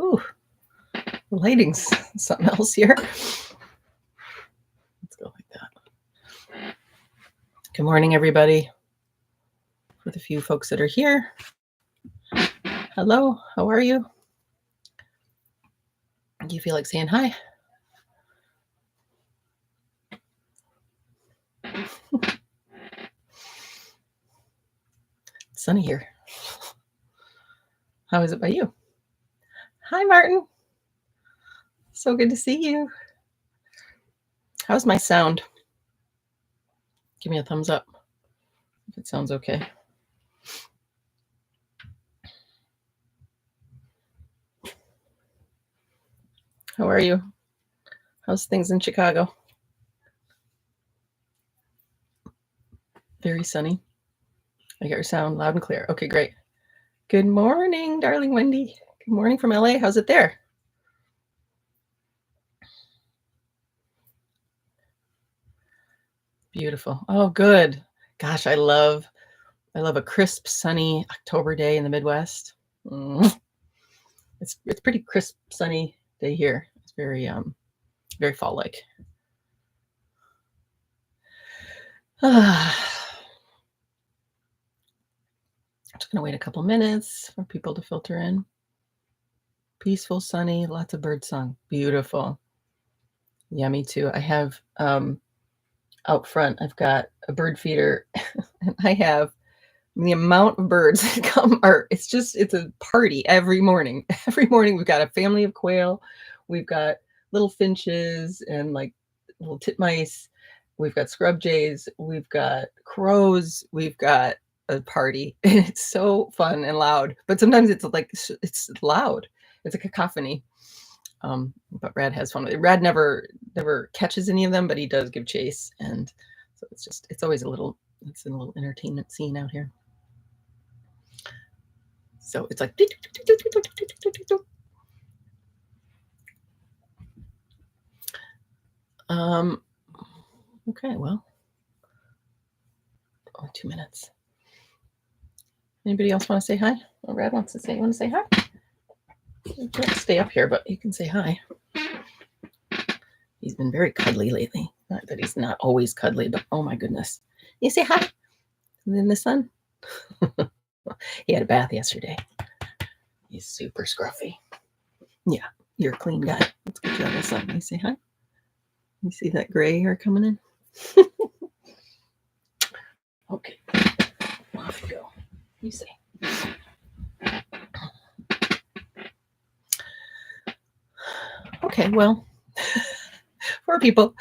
Ooh, the lighting's something else here. Let's go like that. Good morning, everybody. For the few folks that are here. Hello, how are you? Do you feel like saying hi? It's sunny here. How is it by you? Hi, Martin. So good to see you. How's my sound? Give me a thumbs up if it sounds okay. How are you? How's things in Chicago? Very sunny. I got your sound loud and clear. Okay, great. Good morning, darling Wendy. Good morning from LA. How's it there? Beautiful. Oh, good. Gosh, I love a crisp, sunny October day in the Midwest. It's pretty crisp, sunny day here. It's very very fall-like. Just gonna wait a couple minutes for people to filter in. Peaceful, sunny, lots of bird song. Beautiful. Yeah, me too. I have out front, I've got a bird feeder, and I have the amount of birds that come it's a party every morning. Every morning we've got a family of quail, we've got little finches and like little titmice, we've got scrub jays, we've got crows, we've got a party, and it's so fun and loud. But sometimes it's loud. It's a cacophony. But Rad has fun with it. Rad never catches any of them, but he does give chase, and so it's always a little entertainment scene out here. So it's like okay, well, only 2 minutes. Anybody else want to say hi? Oh, Rad wants to say. You want to say hi? You can't stay up here, but you can say hi. He's been very cuddly lately. Not that he's not always cuddly, but oh my goodness. You say hi in the sun? He had a bath yesterday. He's super scruffy. Yeah, you're a clean guy. Let's get you out of the sun. You say hi. You see that gray hair coming in? Okay. Off you go. You say. Okay, well, for people,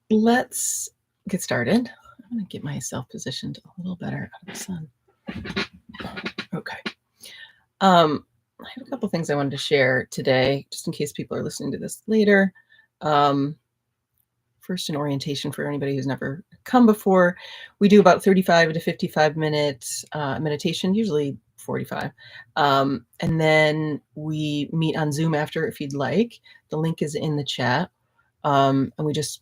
let's get started. I'm going to get myself positioned a little better out of the sun. Okay. I have a couple things I wanted to share today, just in case people are listening to this later. First, an orientation for anybody who's never come before. We do about 35 to 55 minutes meditation, usually 45. And then we meet on Zoom after if you'd like. The link is in the chat. And we just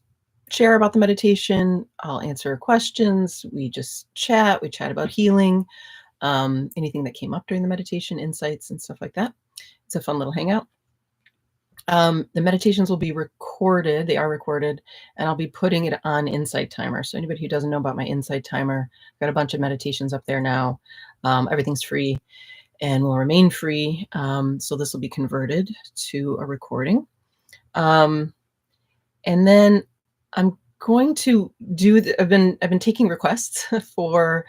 share about the meditation. I'll answer questions. We just chat. We chat about healing, anything that came up during the meditation, insights and stuff like that. It's a fun little hangout. The meditations will be recorded. They are recorded, and I'll be putting it on Insight Timer. So anybody who doesn't know about my Insight Timer, I've got a bunch of meditations up there now. Everything's free and will remain free. So this will be converted to a recording. And then I'm going to do, I've been taking requests for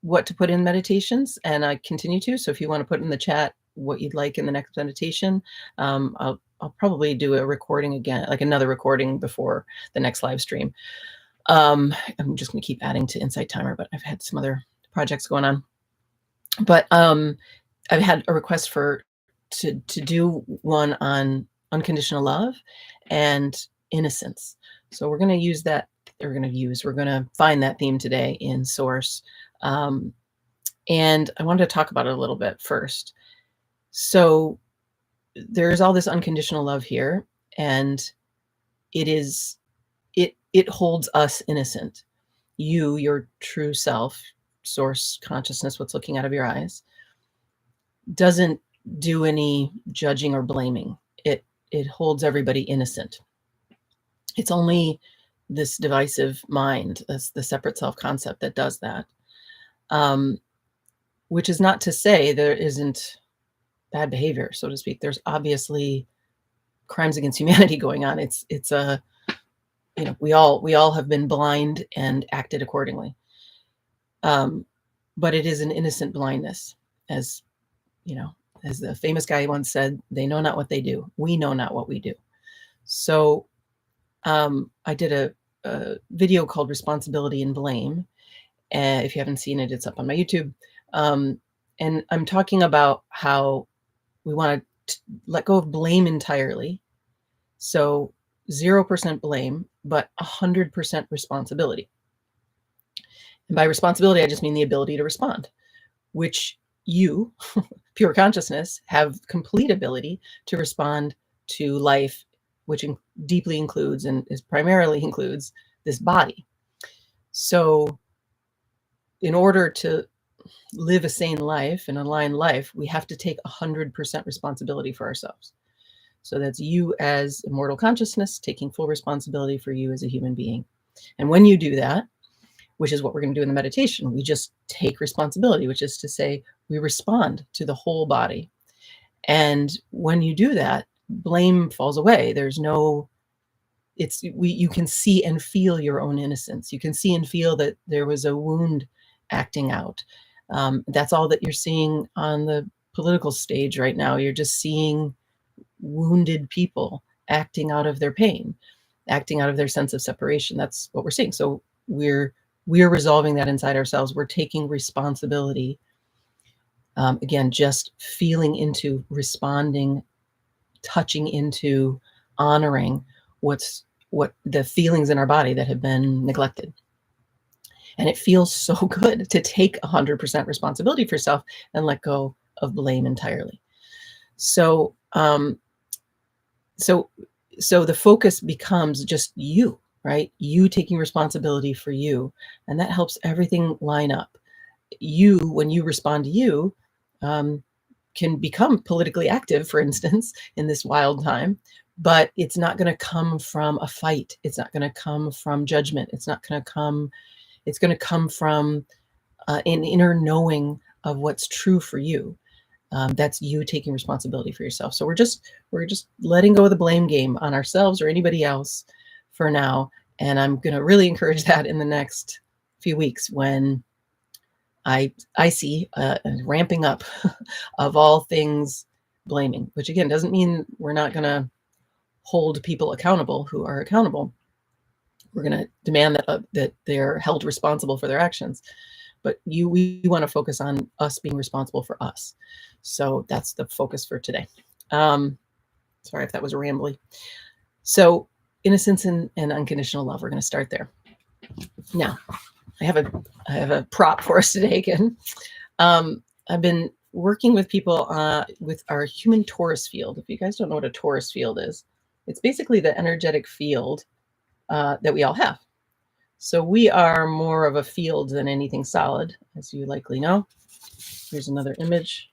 what to put in meditations, and I continue to. So if you want to put in the chat what you'd like in the next meditation, I'll probably do a recording again, like another recording before the next live stream. I'm just going to keep adding to Insight Timer, but I've had some other projects going on. But I've had a request to do one on unconditional love and innocence. So we're going to use that. We're going to find that theme today in Source. And I wanted to talk about it a little bit first. So there's all this unconditional love here, and it holds us innocent. You, your true self, source consciousness, what's looking out of your eyes, doesn't do any judging or blaming. It holds everybody innocent. It's only this divisive mind, that's the separate self-concept, that does that. Which is not to say there isn't bad behavior, so to speak. There's obviously crimes against humanity going on. It's a, you know, we all have been blind and acted accordingly. But it is an innocent blindness, as you know, as the famous guy once said, they know not what they do. We know not what we do. So I did a video called Responsibility and Blame. If you haven't seen it, it's up on my YouTube. And I'm talking about how we want to let go of blame entirely. So 0% blame, but 100% responsibility. And by responsibility, I just mean the ability to respond, which you, pure consciousness, have complete ability to respond to life, which deeply includes and is primarily includes this body. So in order to live a sane life, an aligned life, we have to take 100% responsibility for ourselves. So that's you as immortal consciousness taking full responsibility for you as a human being. And when you do that, which is what we're going to do in the meditation, we just take responsibility, which is to say we respond to the whole body. And when you do that, blame falls away. There's no, you can see and feel your own innocence. You can see and feel that there was a wound acting out. That's all that you're seeing on the political stage right now. You're just seeing wounded people acting out of their pain, acting out of their sense of separation. That's what we're seeing. So we're resolving that inside ourselves. We're taking responsibility. Again, just feeling into, responding, touching into, honoring what the feelings in our body that have been neglected. And it feels so good to take 100% responsibility for yourself and let go of blame entirely. So, so the focus becomes just you, right? You taking responsibility for you, and that helps everything line up. You, when you respond to you, can become politically active, for instance, in this wild time, but it's not going to come from a fight. It's not going to come from judgment. It's not going to come. It's going to come from an inner knowing of what's true for you. That's you taking responsibility for yourself. So we're just letting go of the blame game on ourselves or anybody else for now. And I'm going to really encourage that in the next few weeks when I see a ramping up of all things blaming, which again doesn't mean we're not going to hold people accountable who are accountable. We're going to demand that they're held responsible for their actions. But we want to focus on us being responsible for us. So that's the focus for today. Sorry if that was rambly. So innocence and unconditional love, we're going to start there. Now, I have a prop for us today again. I've been working with people with our human torus field. If you guys don't know what a torus field is, it's basically the energetic field that we all have. So we are more of a field than anything solid, as you likely know. Here's another image.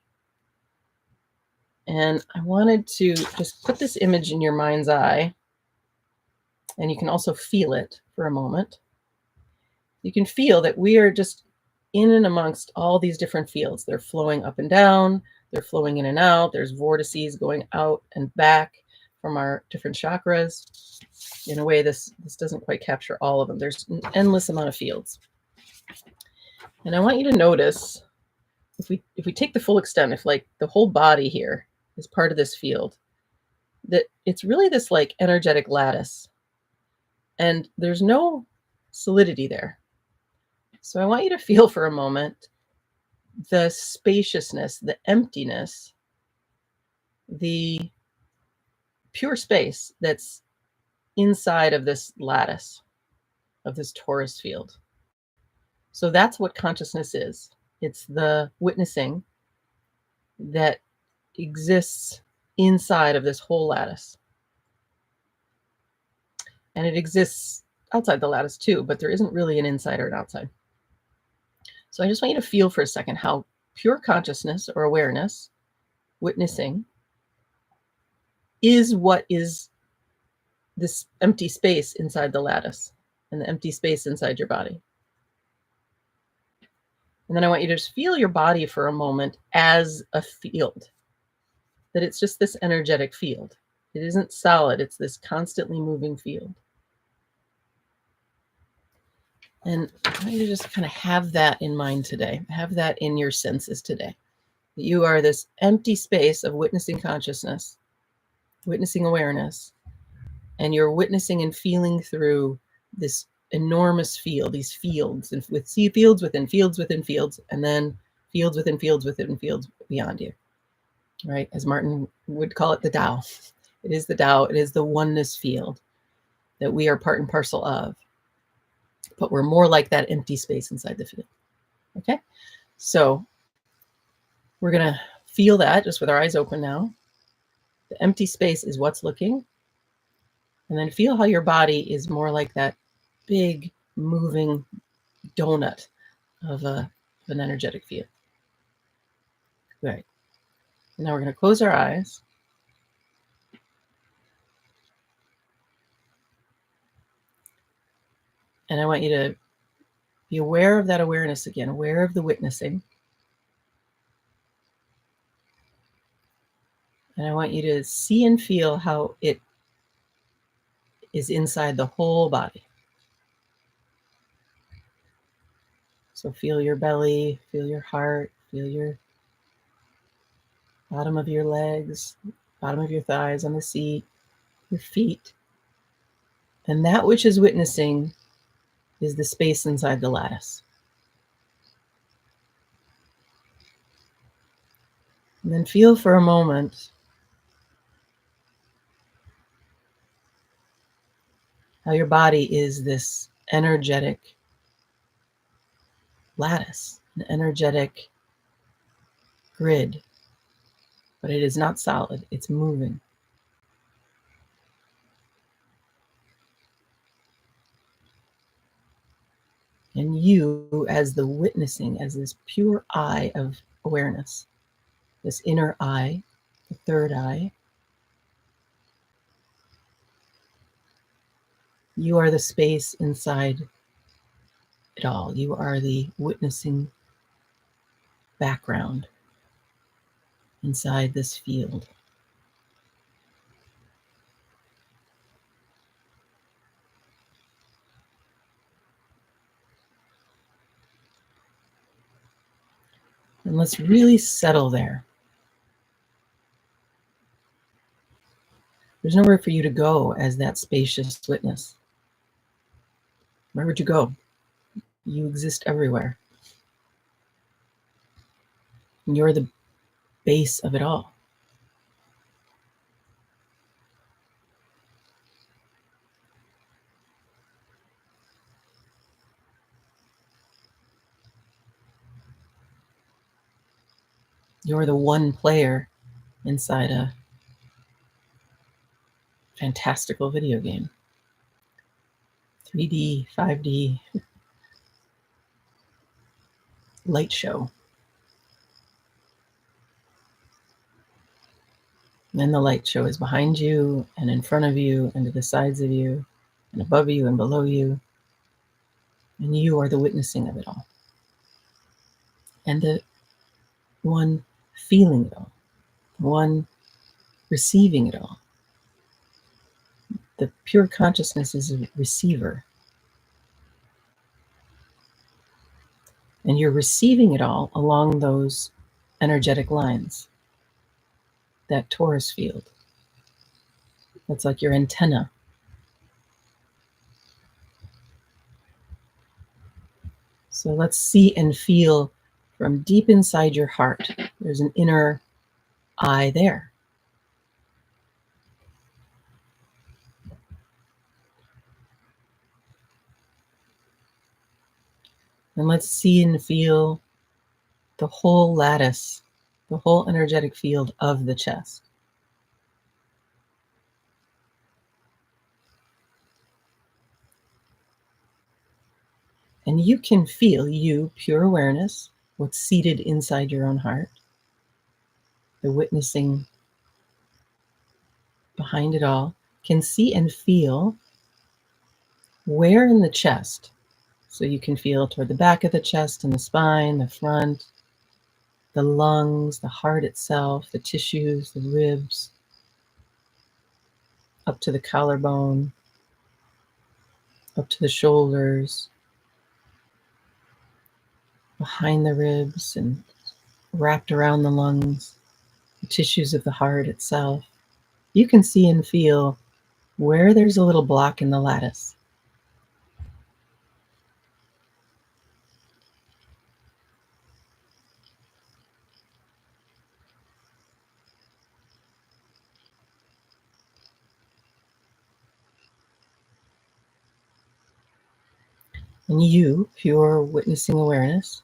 And I wanted to just put this image in your mind's eye, and you can also feel it for a moment. You can feel that we are just in and amongst all these different fields. They're flowing up and down. They're flowing in and out. There's vortices going out and back from our different chakras. In a way, this doesn't quite capture all of them. There's an endless amount of fields. And I want you to notice, if we take the full extent, if like the whole body here is part of this field, that it's really this like energetic lattice. And there's no solidity there. So I want you to feel for a moment the spaciousness, the emptiness, the pure space that's inside of this lattice, of this torus field. So that's what consciousness is. It's the witnessing that exists inside of this whole lattice. And it exists outside the lattice too, but there isn't really an inside or an outside. So I just want you to feel for a second how pure consciousness or awareness, witnessing is what is this empty space inside the lattice and the empty space inside your body. And then I want you to just feel your body for a moment as a field, that it's just this energetic field. It isn't solid. It's this constantly moving field. And I want you to just kind of have that in mind today. Have that in your senses today. That you are this empty space of witnessing consciousness, witnessing awareness, and you're witnessing and feeling through this enormous field, these fields, and with fields within fields within fields, and then fields within fields within fields beyond you, right? As Martin would call it, the Tao. It is the Tao. It is the oneness field that we are part and parcel of. But we're more like that empty space inside the field. Okay? So we're going to feel that just with our eyes open now. The empty space is what's looking. And then feel how your body is more like that big moving donut of an energetic field. Right. Now we're going to close our eyes. And I want you to be aware of that awareness again, aware of the witnessing. And I want you to see and feel how it is inside the whole body. So feel your belly, feel your heart, feel your bottom of your legs, bottom of your thighs on the seat, your feet. And that which is witnessing is the space inside the lattice. And then feel for a moment how your body is this energetic lattice, an energetic grid, but it is not solid, it's moving. And you, as the witnessing, as this pure eye of awareness, this inner eye, the third eye, you are the space inside it all. You are the witnessing background inside this field. And let's really settle there. There's nowhere for you to go as that spacious witness. Where would you go? You exist everywhere. And you're the base of it all. You're the one player inside a fantastical video game. 3D, 5D light show. And then the light show is behind you and in front of you and to the sides of you and above you and below you. And you are the witnessing of it all. And the one feeling it all. The one receiving it all. The pure consciousness is a receiver. And you're receiving it all along those energetic lines. That torus field. That's like your antenna. So let's see and feel from deep inside your heart. There's an inner eye there. And let's see and feel the whole lattice, the whole energetic field of the chest. And you can feel you, pure awareness, what's seated inside your own heart. the witnessing behind it all, can see and feel where in the chest. So you can feel toward the back of the chest and the spine, the front, the lungs, the heart itself, the tissues, the ribs, up to the collarbone, up to the shoulders, behind the ribs and wrapped around the lungs, the tissues of the heart itself. You can see and feel where there's a little block in the lattice. And you, pure witnessing awareness,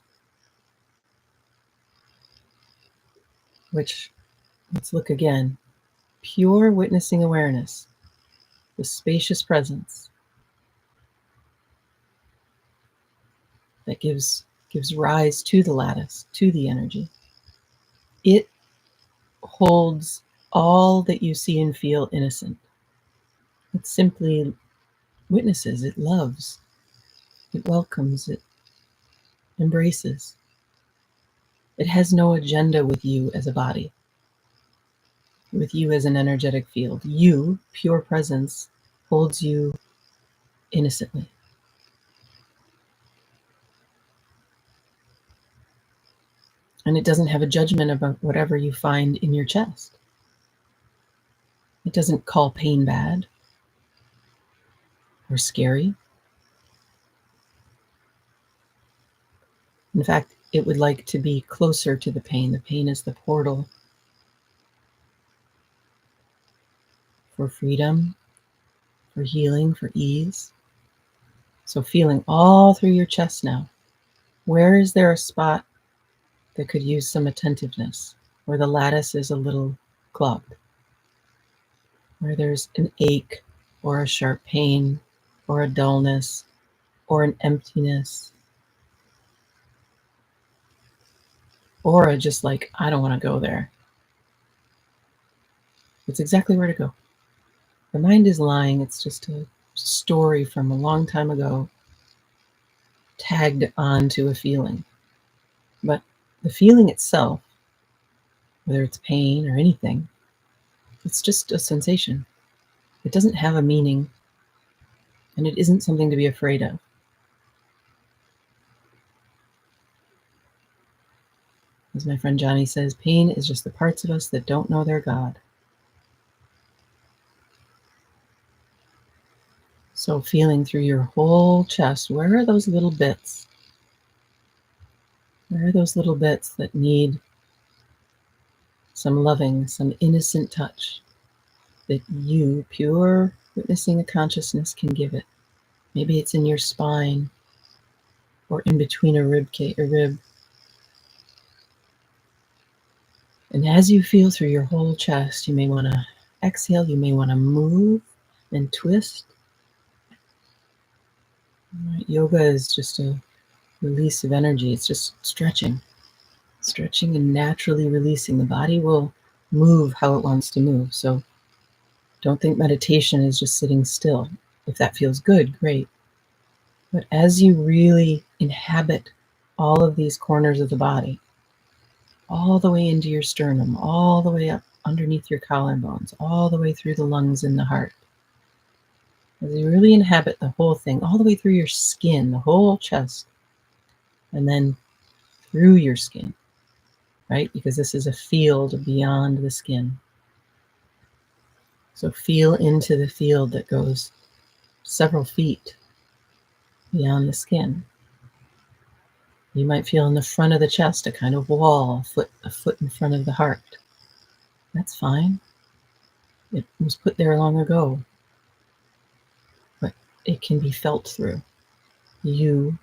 which, let's look again, pure witnessing awareness, the spacious presence that gives rise to the lattice, to the energy. It holds all that you see and feel innocent. It simply witnesses, it loves, it welcomes, it embraces. It has no agenda with you as a body, with you as an energetic field. You, pure presence, holds you innocently. And it doesn't have a judgment about whatever you find in your chest. It doesn't call pain bad or scary. In fact, it would like to be closer to the pain. The pain is the portal for freedom, for healing, for ease. So feeling all through your chest now. Where is there a spot that could use some attentiveness, where the lattice is a little clogged, where there's an ache or a sharp pain or a dullness or an emptiness, or a just like, I don't want to go there. It's exactly where to go. The mind is lying. It's just a story from a long time ago tagged onto a feeling. But the feeling itself, whether it's pain or anything, it's just a sensation. It doesn't have a meaning, and it isn't something to be afraid of. As my friend Johnny says, pain is just the parts of us that don't know their God. So feeling through your whole chest, where are those little bits? Where are those little bits that need some loving, some innocent touch that you, pure witnessing a consciousness, can give it? Maybe it's in your spine or in between a rib. And as you feel through your whole chest, you may want to exhale, you may want to move and twist. Yoga is just a release of energy. It's just stretching and naturally releasing. The body will move how it wants to move. So don't think meditation is just sitting still. If that feels good, great. But as you really inhabit all of these corners of the body, all the way into your sternum, all the way up underneath your collarbones, all the way through the lungs and the heart, as you really inhabit the whole thing, all the way through your skin, the whole chest, and then through your skin, right? Because this is a field beyond the skin. So feel into the field that goes several feet beyond the skin. You might feel in the front of the chest a kind of wall, a foot in front of the heart. That's fine. It was put there long ago, but it can be felt through. You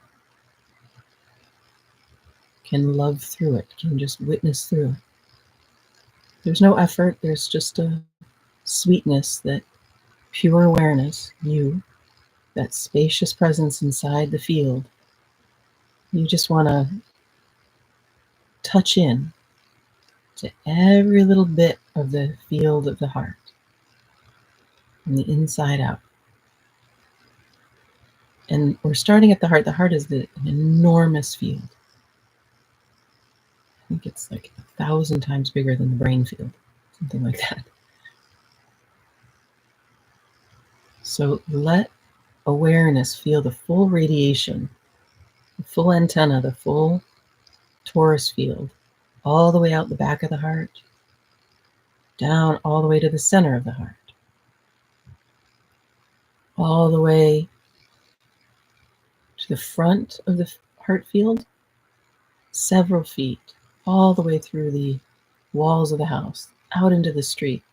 can love through it, can just witness through it. There's no effort, there's just a sweetness, that pure awareness, you, that spacious presence inside the field. You just want to touch in to every little bit of the field of the heart, from the inside out. And we're starting at the heart. The heart is an enormous field. I think it's like 1,000 times bigger than the brain field, something like that. So let awareness feel the full radiation, the full antenna, the full torus field, all the way out the back of the heart, down all the way to the center of the heart, all the way to the front of the heart field, several feet, all the way through the walls of the house, out into the street.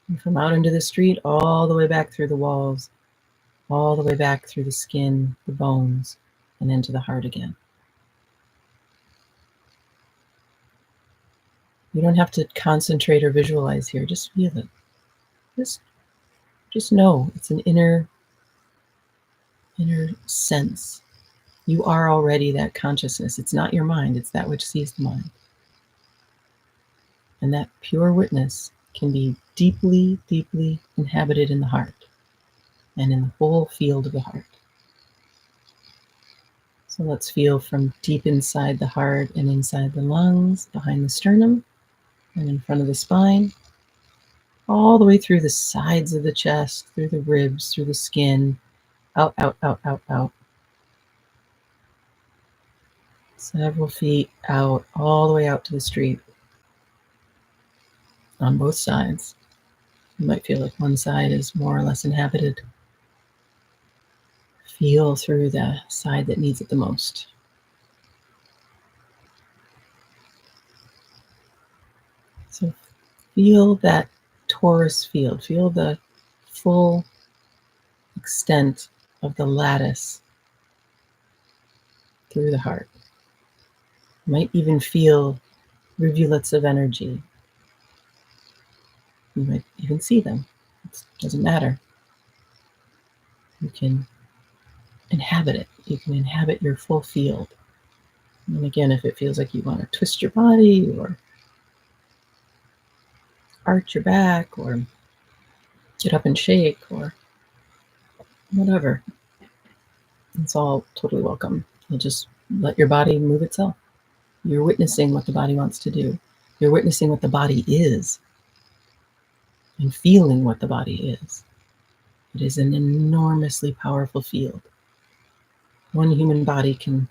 And from out into the street, all the way back through the walls, all the way back through the skin, the bones, and into the heart again. You don't have to concentrate or visualize here. Just feel it. Just know it's an inner sense. You are already that consciousness. It's not your mind. It's that which sees the mind. And that pure witness can be deeply, deeply inhabited in the heart and in the whole field of the heart. So let's feel from deep inside the heart and inside the lungs, behind the sternum, and in front of the spine, all the way through the sides of the chest, through the ribs, through the skin, out, out, out, out, out. Several feet out, all the way out to the street on both sides. You might feel like one side is more or less inhabited. Feel through the side that needs it the most. So feel that torus field. Feel the full extent of the lattice through the heart. You might even feel rivulets of energy. You might even see them. It doesn't matter. You can inhabit it. You can inhabit your full field. And again, if it feels like you want to twist your body or arch your back or get up and shake or whatever, it's all totally welcome. You'll just let your body move itself. You're witnessing what the body wants to do. You're witnessing what the body is and feeling what the body is. It is an enormously powerful field. One human body can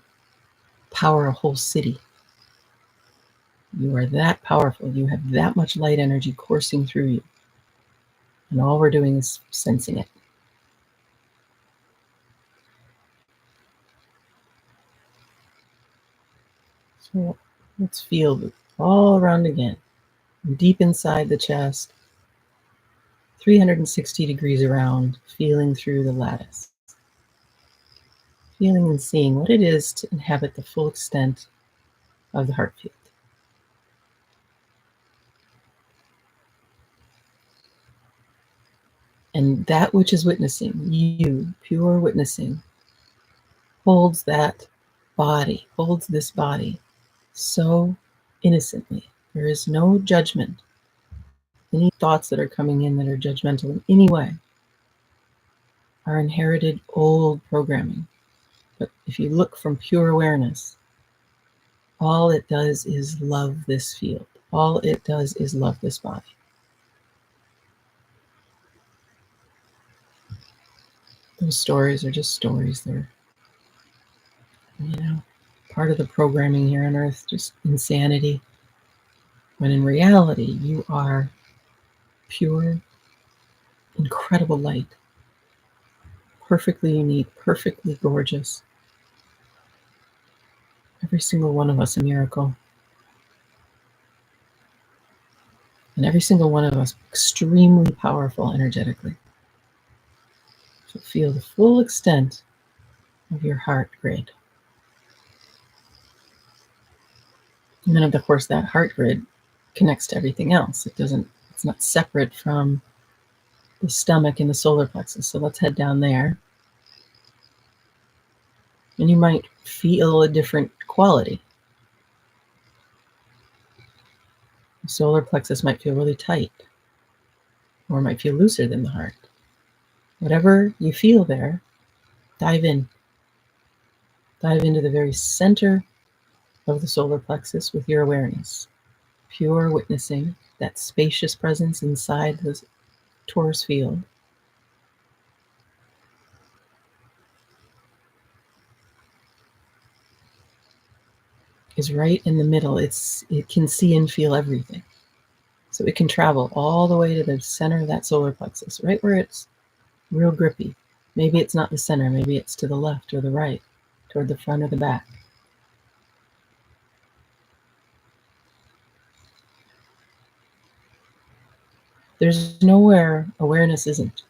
power a whole city. You are that powerful. You have that much light energy coursing through you. And all we're doing is sensing it. So let's feel it all around again. Deep inside the chest, 360 degrees around, feeling through the lattice. Feeling and seeing what it is to inhabit the full extent of the heart field. And that which is witnessing, you, pure witnessing, holds that body, holds this body so innocently. There is no judgment. Any thoughts that are coming in that are judgmental in any way are inherited old programming. But if you look from pure awareness, all it does is love this field. All it does is love this body. Those stories are just stories. They're, part of the programming here on Earth, just insanity. When in reality, you are pure, incredible light. Perfectly unique, perfectly gorgeous. Every single one of us a miracle. And every single one of us extremely powerful energetically. So feel the full extent of your heart grid. And then of course that heart grid connects to everything else. It's not separate from the stomach and the solar plexus. So let's head down there. And you might feel a different quality. The solar plexus might feel really tight, or might feel looser than the heart. Whatever you feel there, dive in. Dive into the very center of the solar plexus with your awareness. Pure witnessing that spacious presence inside the torus field. Is right in the middle. It can see and feel everything. So it can travel all the way to the center of that solar plexus, right where it's real grippy. Maybe it's not the center, maybe it's to the left or the right, toward the front or the back. There's nowhere awareness isn't.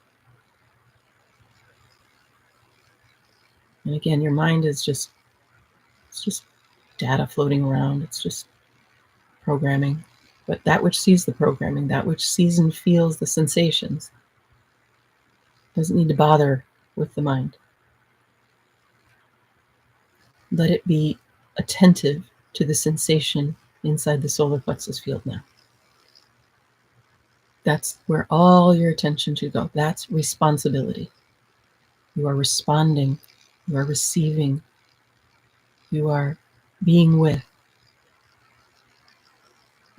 And again, your mind is it's just data floating around. It's just programming. But that which sees the programming, that which sees and feels the sensations, doesn't need to bother with the mind. Let it be attentive to the sensation inside the solar plexus field now. That's where all your attention should go. That's responsibility. You are responding. You are receiving. You are being with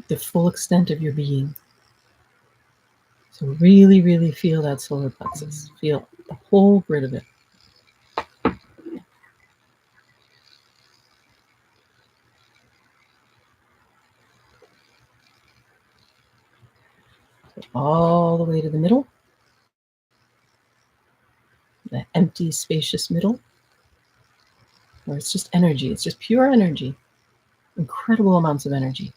the full extent of your being. So really, really feel that solar plexus. Feel the whole grid of it. All the way to the middle. The empty, spacious middle. Where it's just energy. It's just pure energy. Incredible amounts of energy.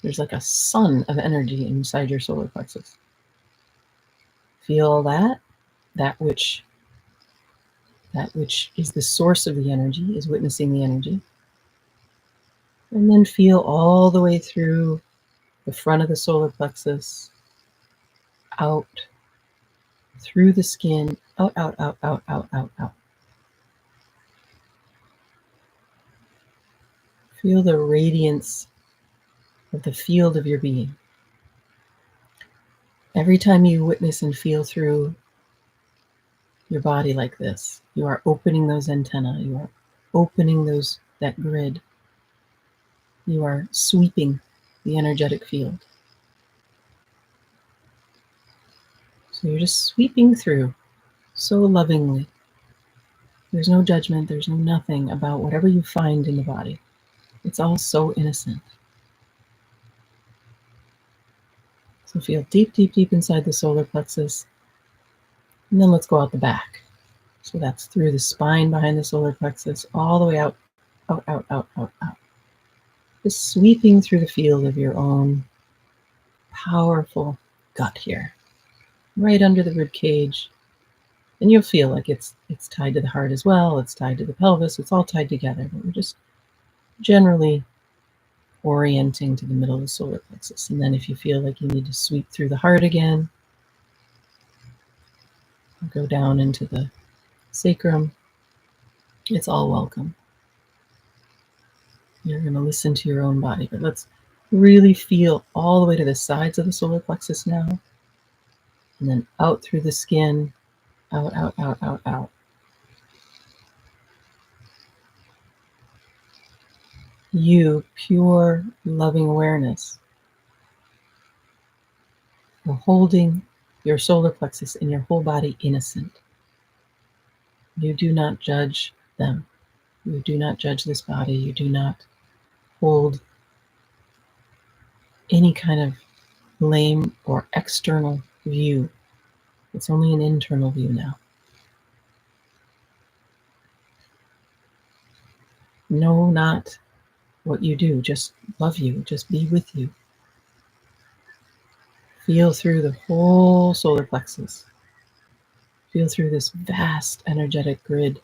There's like a sun of energy inside your solar plexus. Feel that which is the source of the energy, is witnessing the energy. And then feel all the way through the front of the solar plexus, out, through the skin, out, out, out, out, out, out, out. Feel the radiance of the field of your being. Every time you witness and feel through your body like this, you are opening those antennae, you are opening that grid. You are sweeping the energetic field. So you're just sweeping through so lovingly. There's no judgment, there's no nothing about whatever you find in the body. It's all so innocent. So feel deep, deep, deep inside the solar plexus. And then let's go out the back. So that's through the spine behind the solar plexus, all the way out, out, out, out, out, out. Just sweeping through the field of your own powerful gut here, right under the rib cage. And you'll feel like it's tied to the heart as well. It's tied to the pelvis. It's all tied together. But we're just generally orienting to the middle of the solar plexus. And then if you feel like you need to sweep through the heart again, go down into the sacrum, it's all welcome. You're going to listen to your own body. But let's really feel all the way to the sides of the solar plexus now. And then out through the skin, out, out, out, out, out. You, pure, loving awareness, are holding your solar plexus and your whole body innocent. You do not judge them. You do not judge this body. You do not hold any kind of blame or external view. It's only an internal view now. Know not what you do. Just love you. Just be with you. Feel through the whole solar plexus. Feel through this vast energetic grid.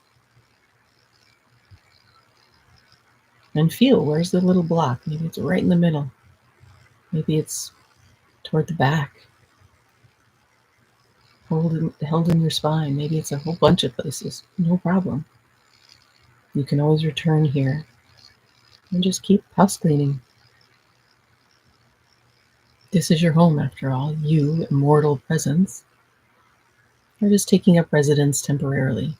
And feel, where's the little block? Maybe it's right in the middle. Maybe it's toward the back. Held in your spine. Maybe it's a whole bunch of places. No problem. You can always return here and just keep house cleaning. This is your home, after all. You, immortal presence, are just taking up residence temporarily.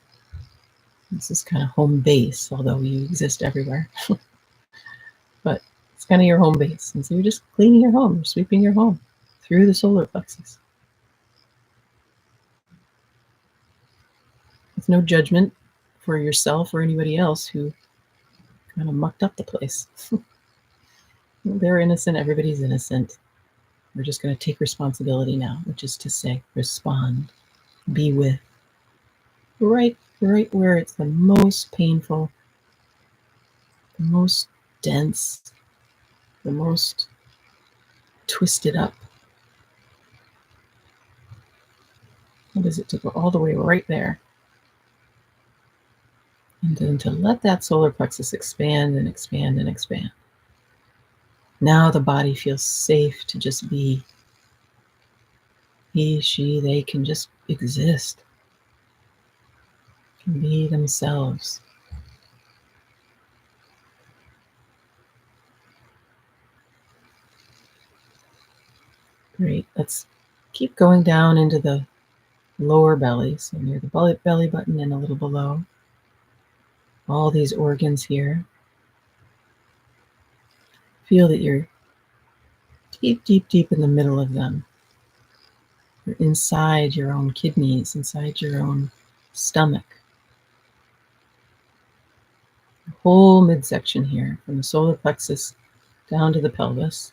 This is kind of home base, although you exist everywhere. But it's kind of your home base. And so you're just cleaning your home, you're sweeping your home through the solar plexus. With no judgment for yourself or anybody else who kind of mucked up the place. They're innocent, everybody's innocent. We're just going to take responsibility now, which is to say, respond, be with, right where it's the most painful, the most dense, the most twisted up. What is it to go all the way right there? And then to let that solar plexus expand and expand and expand. Now the body feels safe to just be. He, she, they can just exist, can be themselves. Great. Let's keep going down into the lower belly, so near the belly button and a little below. All these organs here. Feel that you're deep in the middle of them. You're inside your own kidneys, inside your own stomach. The whole midsection here, from the solar plexus down to the pelvis,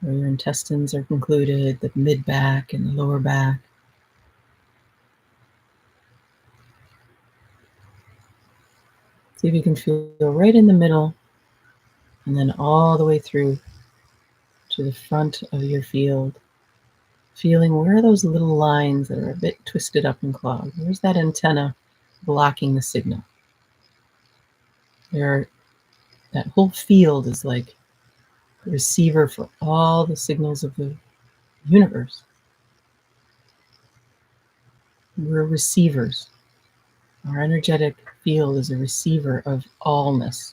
where your intestines are concluded, the mid-back and the lower back. See if you can feel right in the middle, and then all the way through to the front of your field, feeling where are those little lines that are a bit twisted up and clogged. Where's that antenna blocking the signal? That whole field is like a receiver for all the signals of the universe. We're receivers. Our energetic field is a receiver of allness.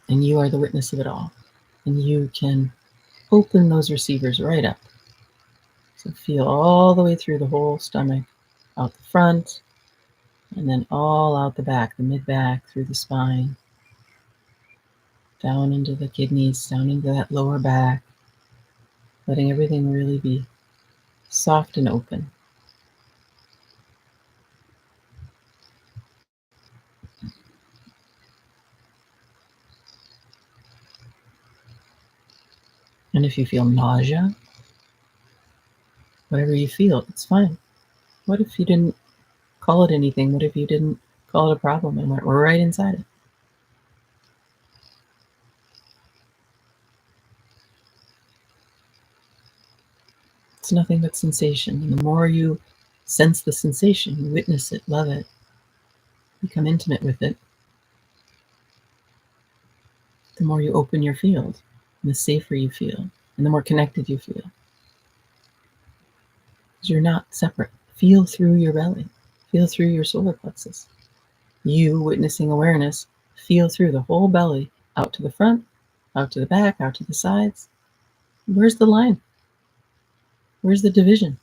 And you are the witness of it all. And you can open those receivers right up. So feel all the way through the whole stomach, out the front, and then all out the back, the mid-back, through the spine, down into the kidneys, down into that lower back, letting everything really be soft and open. And if you feel nausea, whatever you feel, it's fine. What if you didn't call it anything? What if you didn't call it a problem and went right inside it? It's nothing but sensation. And the more you sense the sensation, you witness it, love it, become intimate with it, the more you open your field, and the safer you feel, and the more connected you feel. Because you're not separate. Feel through your belly. Feel through your solar plexus. You, witnessing awareness, feel through the whole belly, out to the front, out to the back, out to the sides. Where's the line? Where's the division?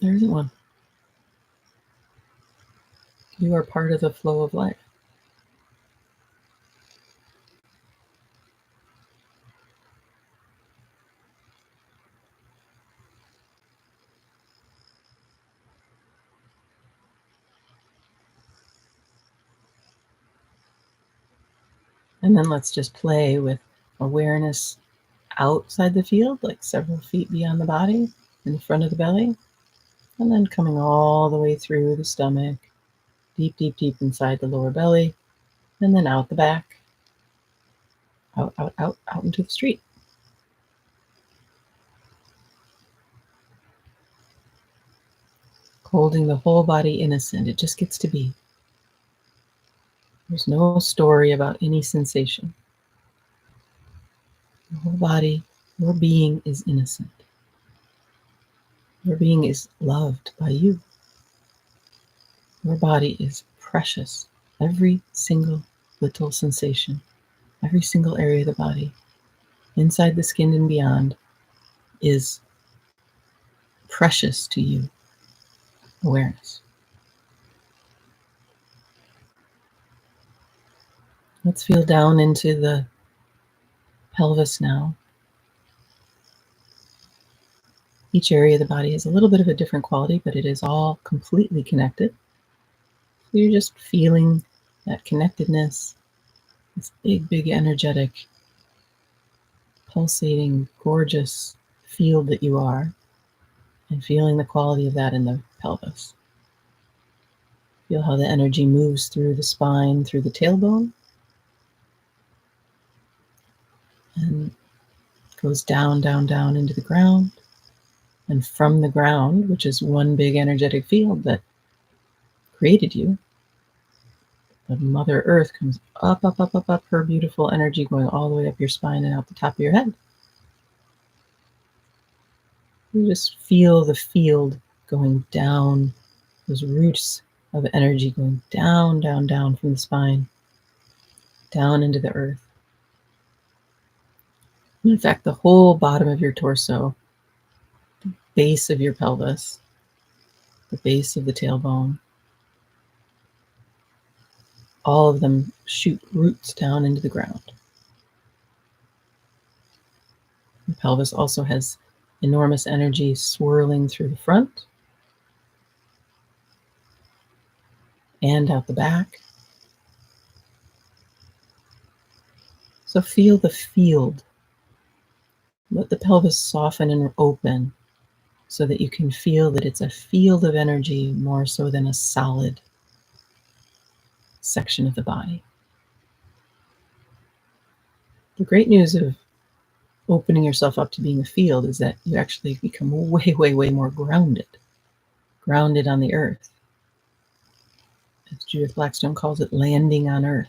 There isn't one. You are part of the flow of life. And then let's just play with awareness outside the field, like several feet beyond the body, in the front of the belly, and then coming all the way through the stomach, deep inside the lower belly, and then out the back, out into the street. Holding the whole body innocent, it just gets to be. There's no story about any sensation. The whole body, your being is innocent. Your being is loved by you. Your body is precious Every single little sensation, every single area of the body, inside the skin and beyond, is precious to you. Awareness. Let's feel down into the pelvis now. Each area of the body has a little bit of a different quality, but it is all completely connected. So you're just feeling that connectedness, this big, big energetic, pulsating, gorgeous field that you are, and feeling the quality of that in the pelvis. Feel how the energy moves through the spine, through the tailbone, and goes down, down, down into the ground. And from the ground, which is one big energetic field that created you, the Mother Earth comes up, up, up, up, up, her beautiful energy going all the way up your spine and out the top of your head. You just feel the field going down, those roots of energy going down, down, down from the spine, down into the earth. And in fact, the whole bottom of your torso, the base of your pelvis, the base of the tailbone, all of them shoot roots down into the ground. The pelvis also has enormous energy swirling through the front and out the back. So feel the field. Let the pelvis soften and open so that you can feel that it's a field of energy more so than a solid section of the body. The great news of opening yourself up to being a field is that you actually become way, way, way more grounded on the earth. As Judith Blackstone calls it, landing on earth.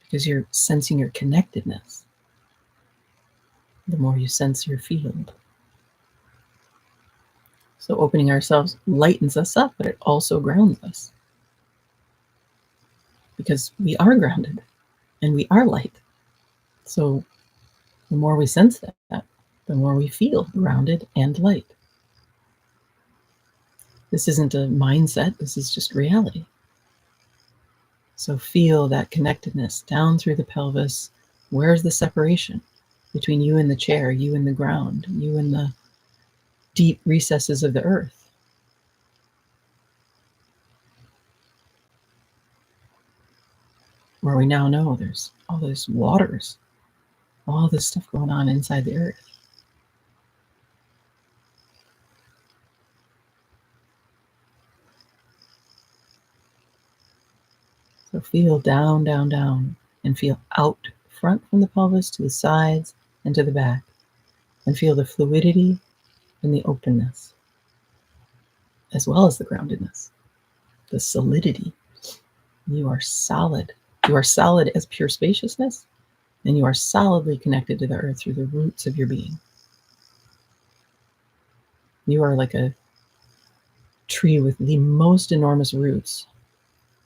Because you're sensing your connectedness. The more you sense your field. So opening ourselves lightens us up, but it also grounds us. Because we are grounded and we are light. So the more we sense that, the more we feel grounded and light. This isn't a mindset, this is just reality. So feel that connectedness down through the pelvis. Where's the separation between you and the chair, you and the ground, you and the deep recesses of the earth? Where we now know there's all those waters, all this stuff going on inside the earth. So feel down, down, down, and feel out front from the pelvis to the sides and to the back. And feel the fluidity and the openness, as well as the groundedness, the solidity. You are solid. You are solid as pure spaciousness, and you are solidly connected to the earth through the roots of your being. You are like a tree with the most enormous roots,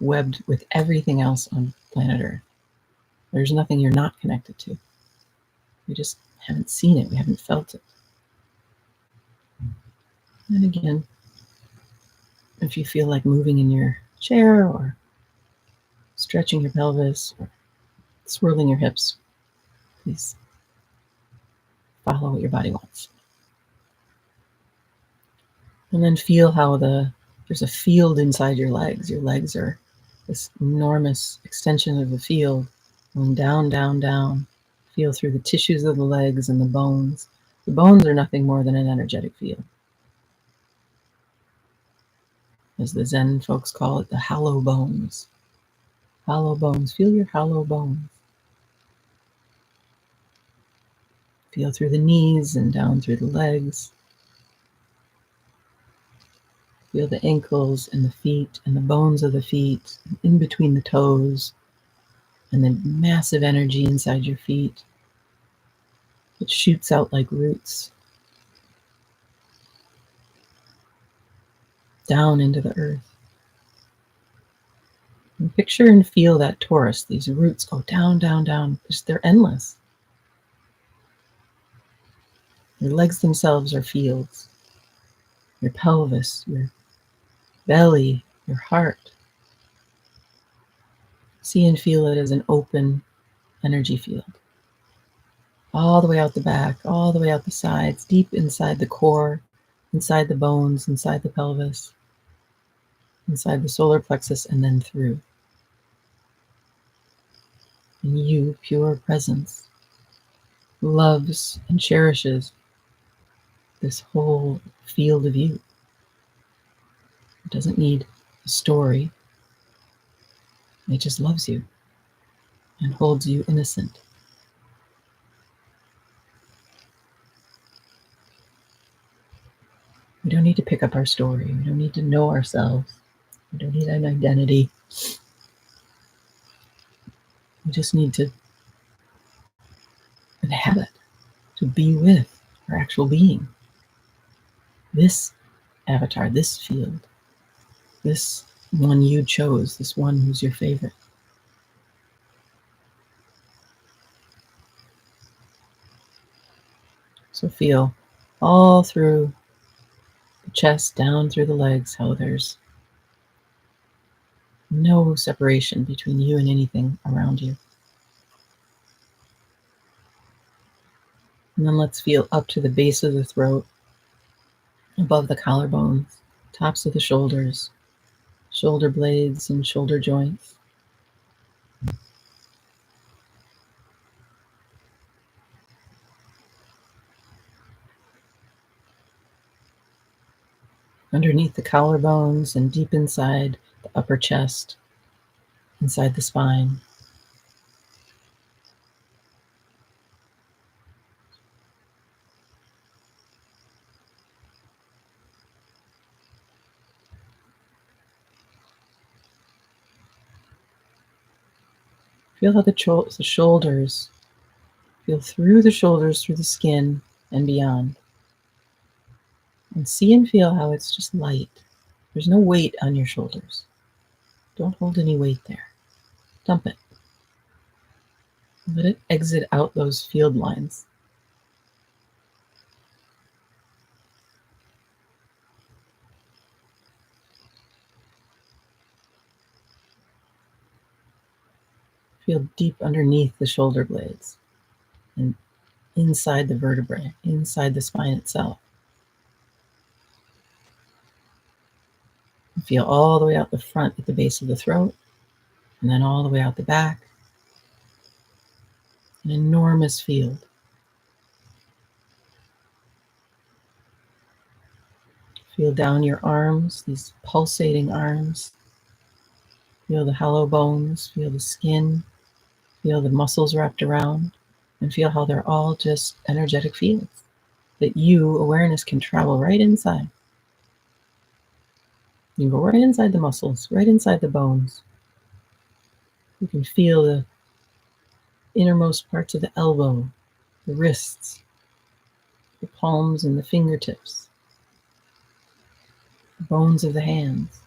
webbed with everything else on planet Earth. There's nothing you're not connected to. We just haven't seen it. We haven't felt it. And again, if you feel like moving in your chair or stretching your pelvis or swirling your hips, please follow what your body wants. And then feel how there's a field inside your legs. Your legs are this enormous extension of the field going down, down, down. Feel through the tissues of the legs and the bones. The bones are nothing more than an energetic field. As the Zen folks call it, the hollow bones. Hollow bones. Feel your hollow bones. Feel through the knees and down through the legs. Feel the ankles and the feet and the bones of the feet, in between the toes, and then massive energy inside your feet. It shoots out like roots. down into the earth. And picture and feel that torus. These roots go down, down, down. They're endless. Your legs themselves are fields. Your pelvis, your belly, your heart. See and feel it as an open energy field. All the way out the back, all the way out the sides, deep inside the core, inside the bones, inside the pelvis, inside the solar plexus, and then through. And you, pure presence, loves and cherishes this whole field of you. It doesn't need a story. It just loves you and holds you innocent. We don't need to pick up our story. We don't need to know ourselves. We don't need an identity. We just need to inhabit, to be with our actual being. This avatar, this field, this one you chose, this one who's your favorite. So feel all through the chest, down through the legs, how there's no separation between you and anything around you. And then let's feel up to the base of the throat, above the collarbones, tops of the shoulders, shoulder blades and shoulder joints. Underneath the collarbones and deep inside the upper chest, inside the spine. Feel how the shoulders, feel through the shoulders, through the skin and beyond. And see and feel how it's just light. There's no weight on your shoulders. Don't hold any weight there. Dump it. Let it exit out those field lines. Feel deep underneath the shoulder blades and inside the vertebrae, inside the spine itself. And feel all the way out the front at the base of the throat, and then all the way out the back. An enormous field. Feel down your arms, these pulsating arms. Feel the hollow bones, feel the skin, feel the muscles wrapped around, and feel how they're all just energetic fields that you, awareness, can travel right inside. You can go right inside the muscles, right inside the bones. You can feel the innermost parts of the elbow, the wrists, the palms and the fingertips, the bones of the hands.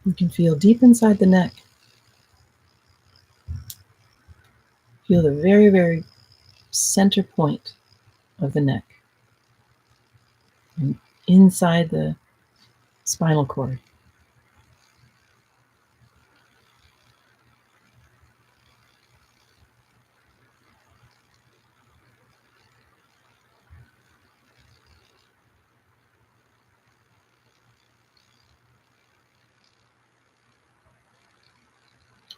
You can feel deep inside the neck. Feel the very, very center point of the neck and inside the spinal cord.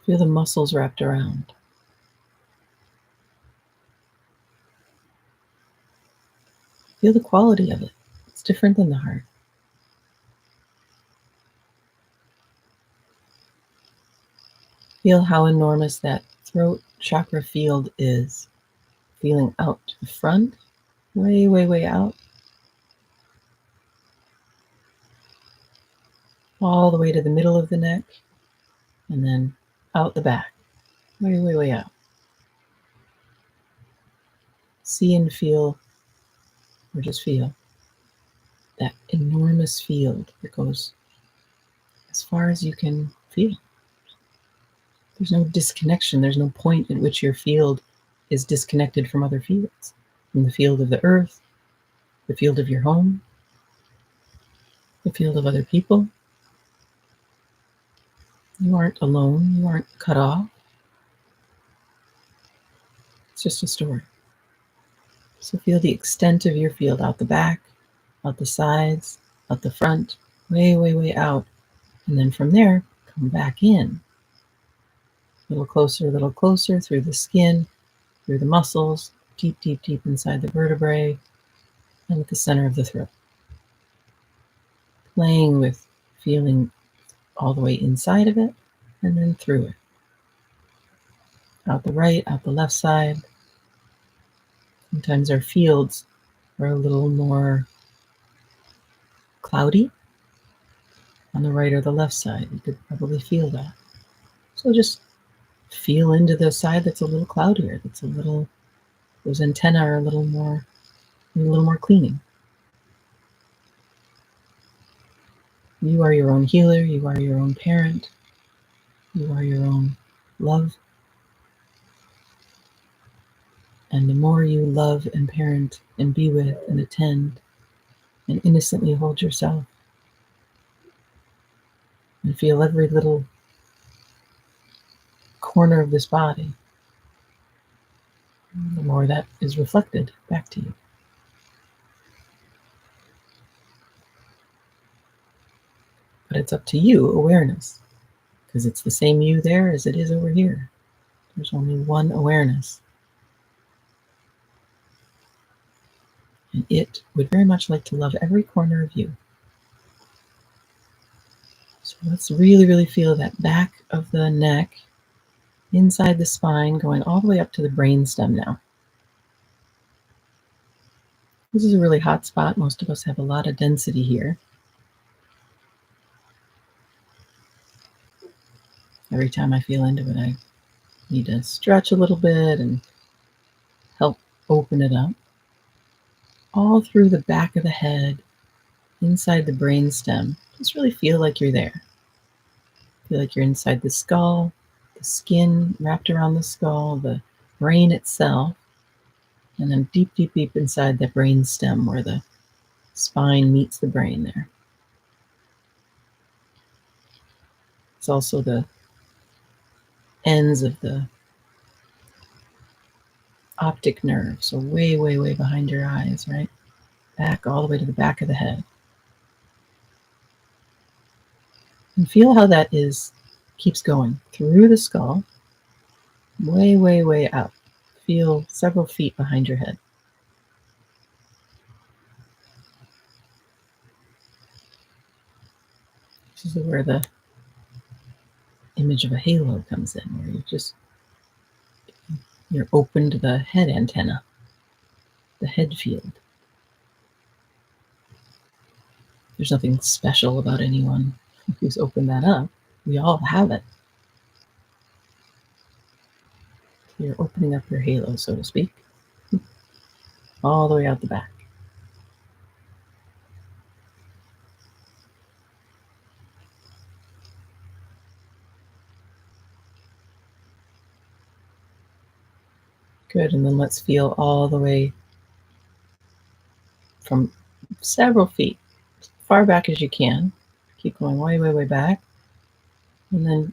Feel the muscles wrapped around. Feel the quality of it. It's different than the heart. Feel how enormous that throat chakra field is. Feeling out to the front, way, way, way out. All the way to the middle of the neck, and then out the back, way, way, way out. See and feel, or just feel, that enormous field that goes as far as you can feel. There's no disconnection. There's no point at which your field is disconnected from other fields, from the field of the earth, the field of your home, the field of other people. You aren't alone. You aren't cut off. It's just a story. So feel the extent of your field out the back, out the sides, out the front, way, way, way out. And then from there, come back in. A little closer through the skin, through the muscles, deep, deep, deep inside the vertebrae, and at the center of the throat. Playing with feeling all the way inside of it, and then through it. Out the right, out the left side. Sometimes our fields are a little more cloudy on the right or the left side. You could probably feel that. So just feel into the side that's a little cloudier, that's a little, those antennae are a little more cleaning. You are your own healer, you are your own parent, you are your own love. And the more you love and parent and be with and attend and innocently hold yourself and feel every little corner of this body, the more that is reflected back to you. But it's up to you, awareness, because it's the same you there as it is over here. There's only one awareness. And it would very much like to love every corner of you. So let's really, really feel that back of the neck, inside the spine, going all the way up to the brainstem now. This is a really hot spot. Most of us have a lot of density here. Every time I feel into it, I need to stretch a little bit and help open it up. All through the back of the head, inside the brainstem. Just really feel like you're there. Feel like you're inside the skull, the skin wrapped around the skull, the brain itself, and then deep, deep, deep inside the brainstem where the spine meets the brain there. It's also the ends of the optic nerve, so way, way, way behind your eyes, right? Back all the way to the back of the head. And feel how that keeps going through the skull, way, way, way out. Feel several feet behind your head. This is where the image of a halo comes in, where you're open to the head antenna, the head field. There's nothing special about anyone who's opened that up. We all have it. You're opening up your halo, so to speak, all the way out the back. Good, and then let's feel all the way from several feet, as far back as you can. Keep going way, way, way back. And then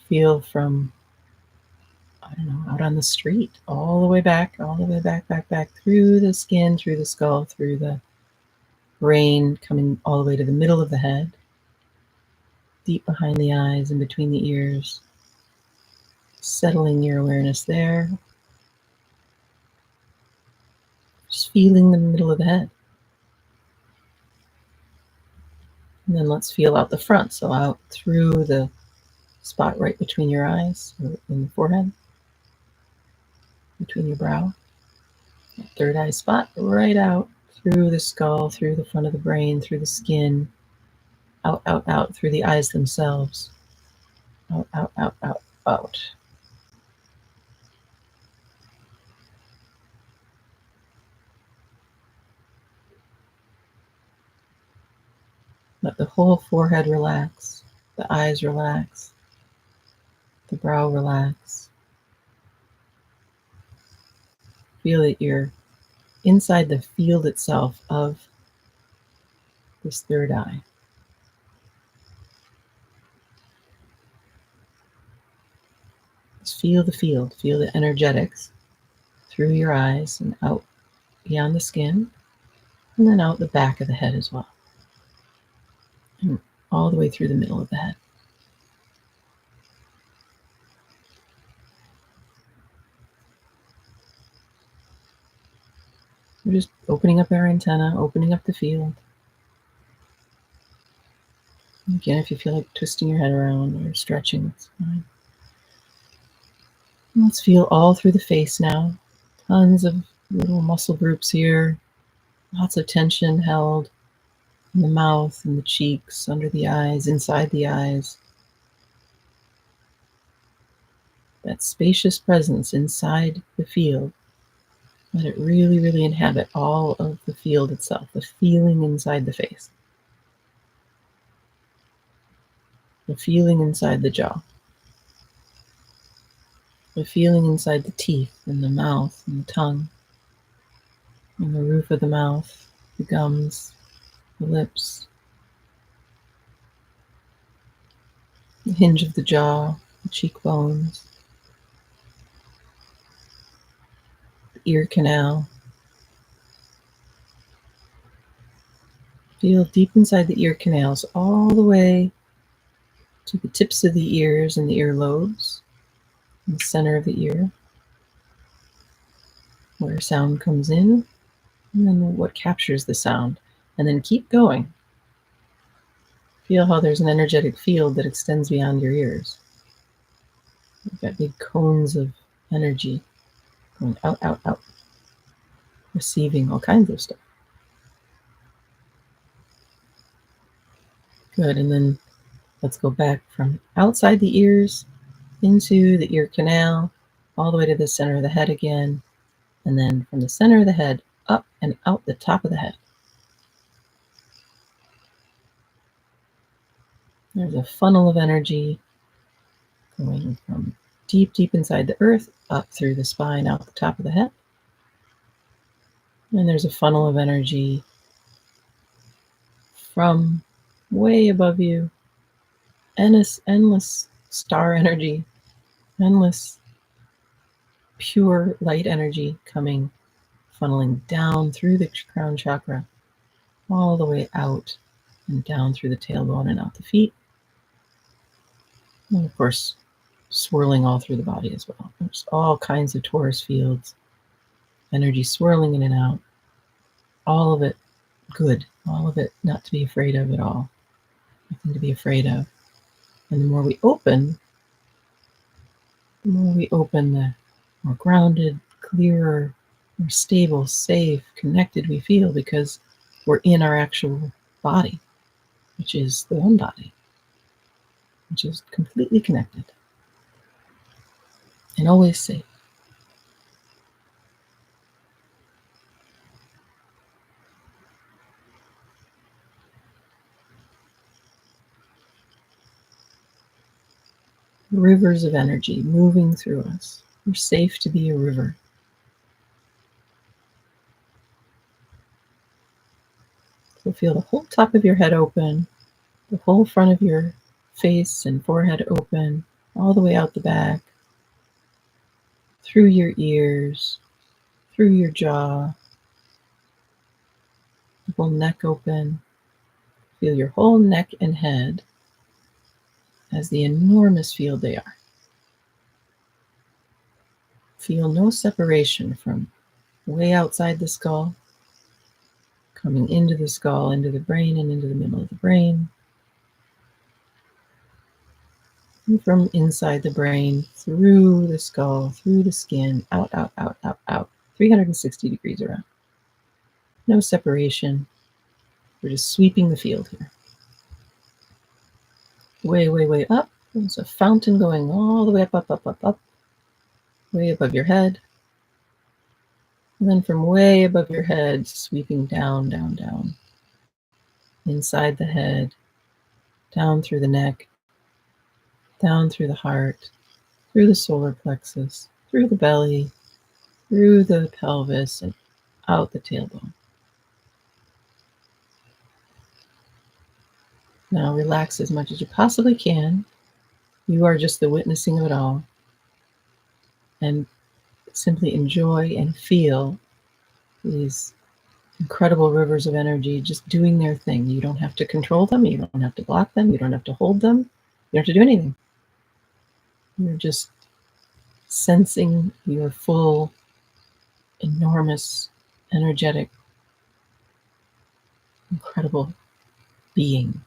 feel from, I don't know, out on the street, all the way back, back, through the skin, through the skull, through the brain, coming all the way to the middle of the head, deep behind the eyes and between the ears, settling your awareness there. Just feeling the middle of the head. And then let's feel out the front, so out through the spot right between your eyes, in the forehead, between your brow. That third eye spot, right out through the skull, through the front of the brain, through the skin, out, out, out, through the eyes themselves. Out, out, out, out, out. Let the whole forehead relax, the eyes relax, the brow relax. Feel that you're inside the field itself of this third eye. Just feel the field, feel the energetics through your eyes and out beyond the skin, and then out the back of the head as well, and all the way through the middle of the head. We're just opening up our antenna, opening up the field. Again, if you feel like twisting your head around or stretching, it's fine. And let's feel all through the face now. Tons of little muscle groups here. Lots of tension held in the mouth and the cheeks, under the eyes, inside the eyes. That spacious presence inside the field. Let it really, really inhabit all of the field itself, the feeling inside the face, the feeling inside the jaw, the feeling inside the teeth and the mouth and the tongue, and the roof of the mouth, the gums, the lips, the hinge of the jaw, the cheekbones, the ear canal. Feel deep inside the ear canals, all the way to the tips of the ears and the earlobes, in the center of the ear, where sound comes in, and then what captures the sound. And then keep going. Feel how there's an energetic field that extends beyond your ears. You've got big cones of energy going out, out, out, receiving all kinds of stuff. Good, and then let's go back from outside the ears into the ear canal, all the way to the center of the head again, and then from the center of the head up and out the top of the head. There's a funnel of energy going from deep, deep inside the earth, up through the spine, out the top of the head. And there's a funnel of energy from way above you, endless star energy, endless pure light energy coming, funneling down through the crown chakra, all the way out and down through the tailbone and out the feet. And of course, swirling all through the body as well. There's all kinds of torus fields, energy swirling in and out, all of it good, all of it not to be afraid of at all, nothing to be afraid of. And the more we open, the more grounded, clearer, more stable, safe, connected we feel, because we're in our actual body, which is the one body, which is completely connected and always safe. Rivers of energy moving through us. We're safe to be a river. So feel the whole top of your head open, the whole front of your face and forehead open, all the way out the back, through your ears, through your jaw, the whole neck open. Feel your whole neck and head as the enormous field they are. Feel no separation from way outside the skull, coming into the skull, into the brain, and into the middle of the brain. And from inside the brain, through the skull, through the skin, out, out, out, out, out, 360 degrees around. No separation. We're just sweeping the field here. Way, way, way up. There's a fountain going all the way up, up, up, up, up, way above your head. And then from way above your head, sweeping down, down, down. inside the head, down through the neck, down through the heart, through the solar plexus, through the belly, through the pelvis, and out the tailbone. Now relax as much as you possibly can. You are just the witnessing of it all. And simply enjoy and feel these incredible rivers of energy just doing their thing. You don't have to control them. You don't have to block them. You don't have to hold them. You don't have to do anything. You're just sensing your full, enormous, energetic, incredible being.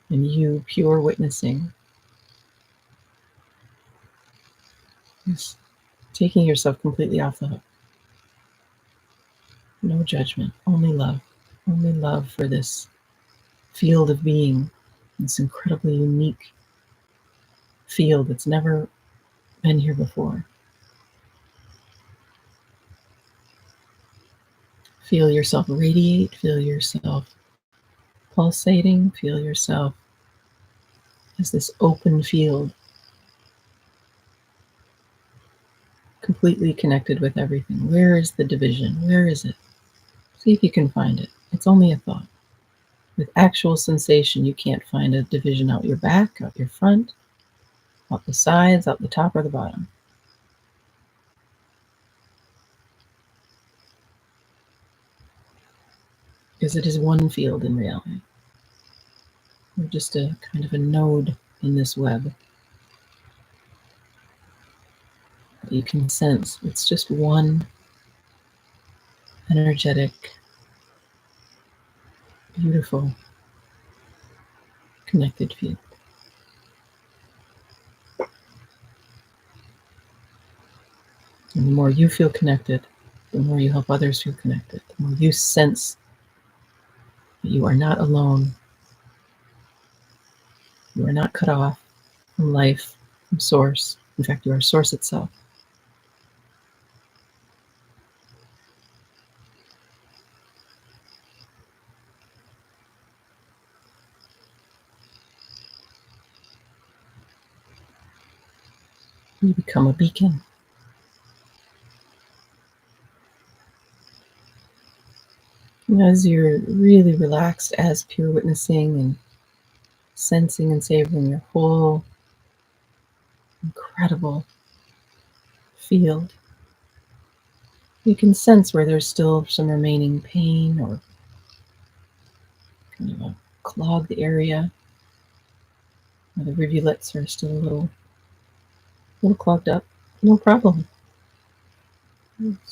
And you, pure witnessing, just taking yourself completely off the hook. No judgment, only love. Only love for this field of being, this incredibly unique field that's never been here before. Feel yourself radiate, feel yourself pulsating, feel yourself as this open field, completely connected with everything. Where is the division? Where is it? See if you can find it. It's only a thought. With actual sensation, you can't find a division out your back, out your front, out the sides, out the top or the bottom. Because it is one field in reality. We're just a kind of a node in this web. You can sense it's just one energetic, beautiful, connected field. And the more you feel connected, the more you help others feel connected, the more you sense that you are not alone. You are not cut off from life, from source. In fact, you are source itself. You become a beacon. And as you're really relaxed as pure witnessing and sensing and savoring your whole incredible field, you can sense where there's still some remaining pain or kind of a clogged area, where the rivulets are still a little clogged up. No problem.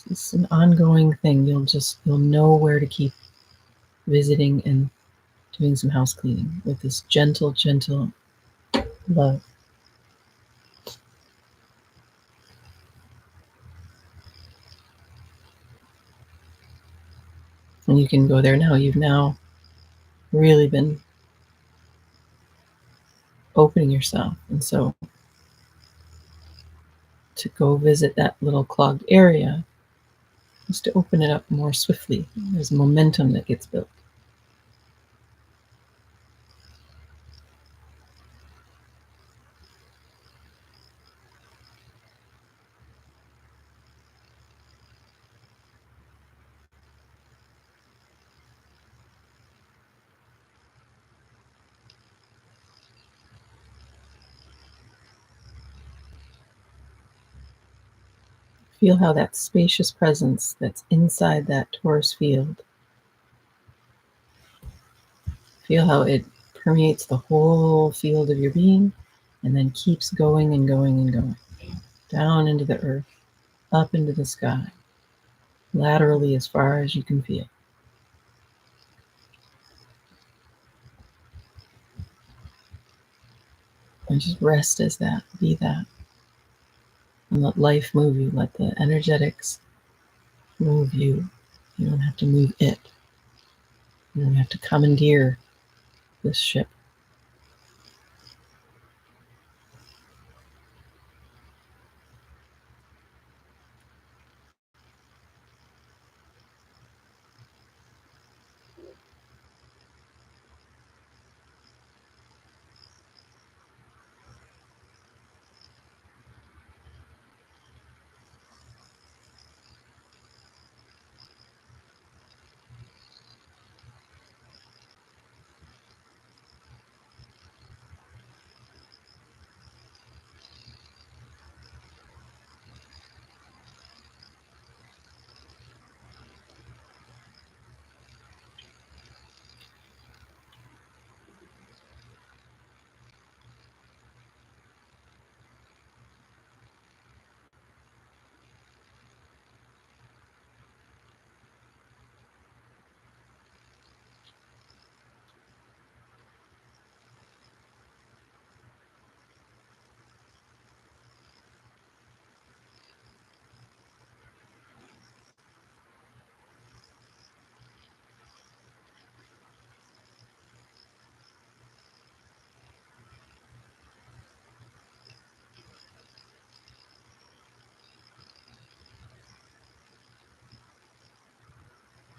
It's an ongoing thing. You'll know where to keep visiting and doing some house cleaning with this gentle, gentle love. And you can go there now. You've now really been opening yourself. And so to go visit that little clogged area is to open it up more swiftly. There's momentum that gets built. Feel how that spacious presence that's inside that torus field, feel how it permeates the whole field of your being and then keeps going and going and going. Down into the earth, up into the sky, laterally as far as you can feel. And just rest as that, be that. And let life move you, let the energetics move you. You don't have to move it. You don't have to commandeer this ship.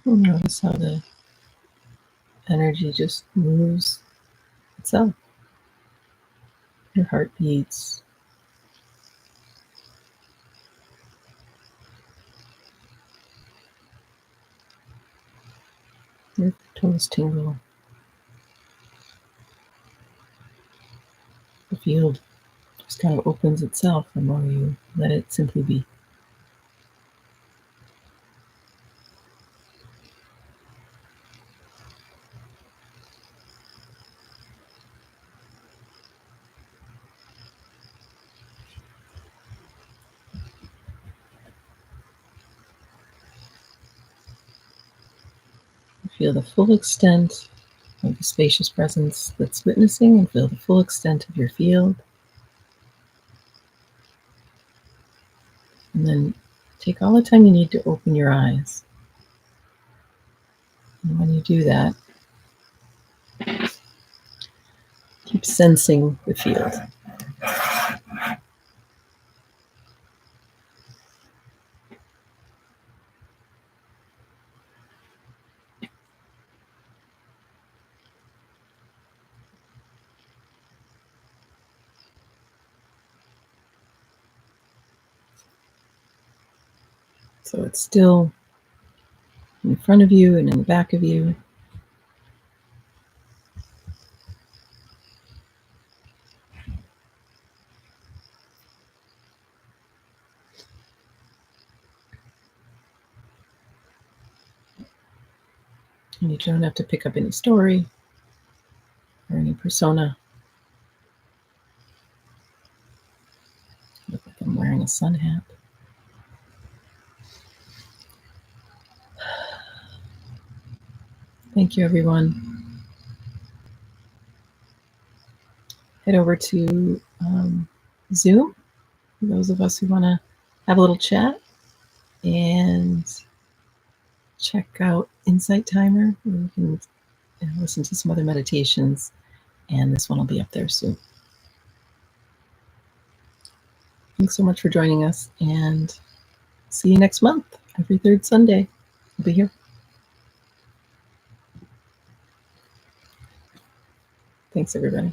And notice how the energy just moves itself. Your heart beats. Your toes tingle. The field just kind of opens itself the more you let it simply be. Feel the full extent of the spacious presence that's witnessing, and feel the full extent of your field. And then take all the time you need to open your eyes. And when you do that, keep sensing the field. So it's still in front of you and in the back of you. And you don't have to pick up any story or any persona. Look like I'm wearing a sun hat. Thank you, everyone. Head over to Zoom, for those of us who want to have a little chat, and check out Insight Timer, where you can listen to some other meditations, and this one will be up there soon. Thanks so much for joining us, and see you next month. Every third Sunday, I'll be here. Thanks, everybody.